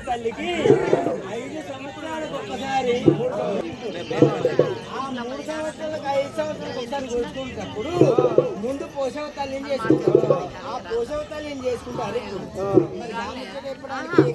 తల్లికి 5 సంవత్సరాలకు ఒక్కసారి ఆ 3 సంవత్సరాలకు 5 సంవత్సరాలకు ఒకసారి కొడుకున్నప్పుడు ముందు పోషవ తల్లిని చేసుకుంటారు. ఆ పోషవ తల్లిని చేసుకుంటారు. తల్లి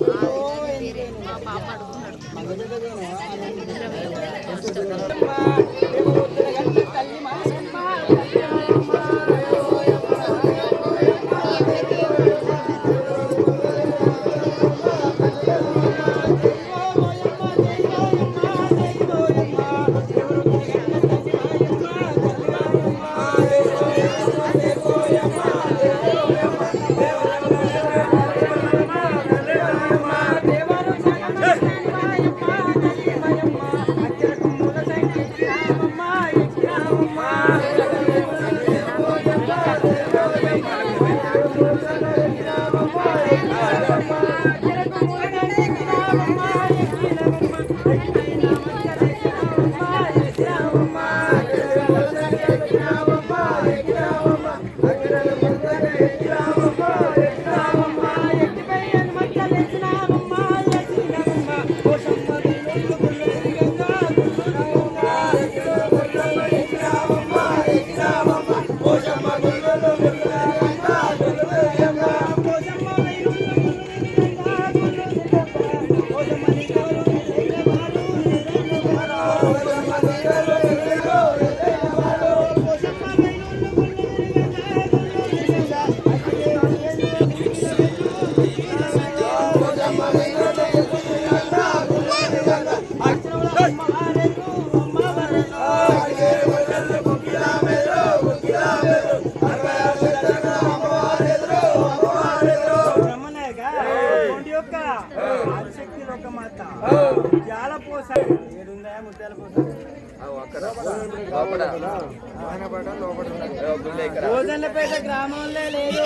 భోజనపేట గ్రామంలో లేదు,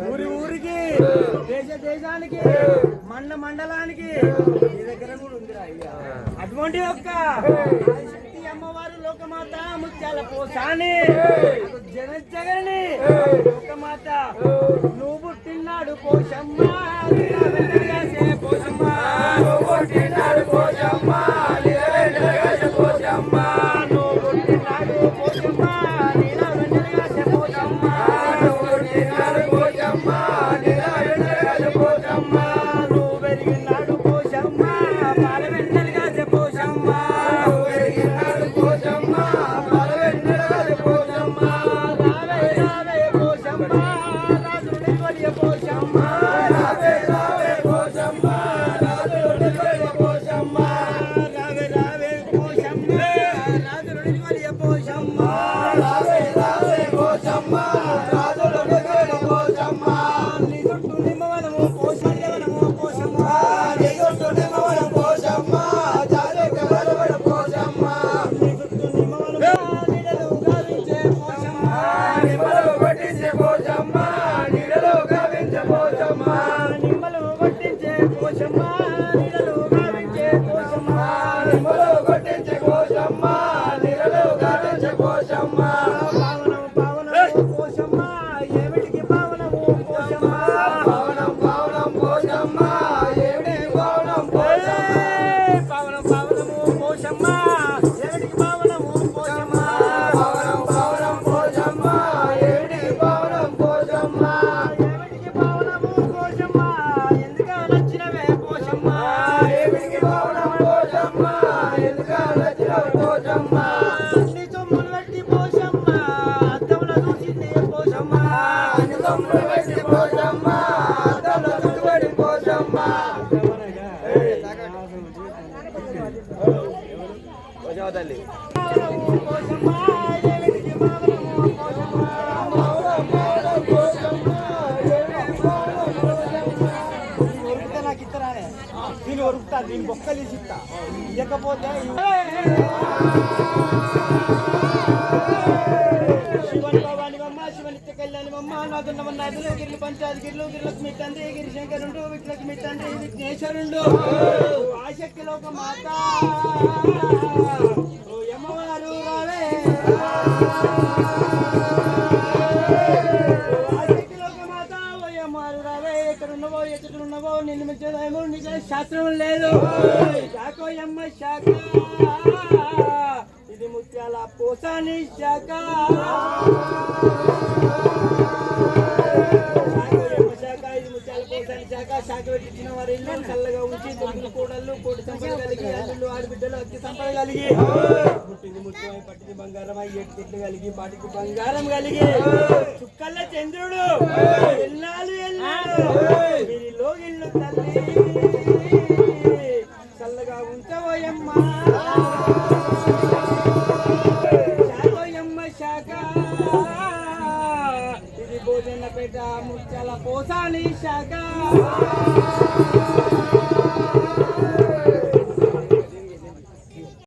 ఊరి ఊరికి, దేశ దేశానికి, మండల మండలానికి మీ దగ్గర కూడా ఉందిరా అయ్యా. అటువంటి యొక్క శక్తి అమ్మవారు లోకమాత ముత్యాల పోసాని జగని లోకమాత నువ్వు పుట్టినాడు పోషమ్మ పోషమ్మ పుట్టినాడు పోషమ్మ పోషమ్మ దీని చుక్కలు ఇస్తా ఇకపోతే శివని భవాని బొమ్మ శివనిత్య కళ్యాణి బొమ్మ నాదున్నమన్న నాదులు గిరిలు పంచాది గిరిలు గిరిలక్ష్మి తండ్రి గిరిశంకరుండు విఘ్నలక్ష్మి తండ్రి విఘ్నేశ్వరుండు ఆశక్తి లోక మాత ఓ యమ్మవారు రావే ఆశక్తి లోక మాత ఓ యమ్మవారు రావే ఎక్కడున్నవో ఎక్కడున్నవో నిన్ను మించేదేమో నీకు శాస్త్రం లేదు శాఖో యమ్మ శాఖ ఇది ముత్యాల పోసాని శాఖ శాఖ పెట్టించిన వారి ఇల్లు చల్లగా ఉంచి తొమ్మిది కూడళ్ళు కోటి సంపద కలిగి అల్లుళ్ళు ఆడబిడ్డలు అతి సంపద కలిగి పుట్టింది ముత్యమై పట్టింది బంగారమై ఏడు చెట్లు కలిగి పాటికి బంగారం కలిగి చుక్కల్ల చంద్రుడు ఎల్లాలు ఎల్లాడు వీరిలో ఇల్లు తల్లి చల్లగా ఉంచవోయమ్మ శాఖోయమ్మ శాఖ ఇది భోజనపేట ముత్యాల పోసాని శాఖ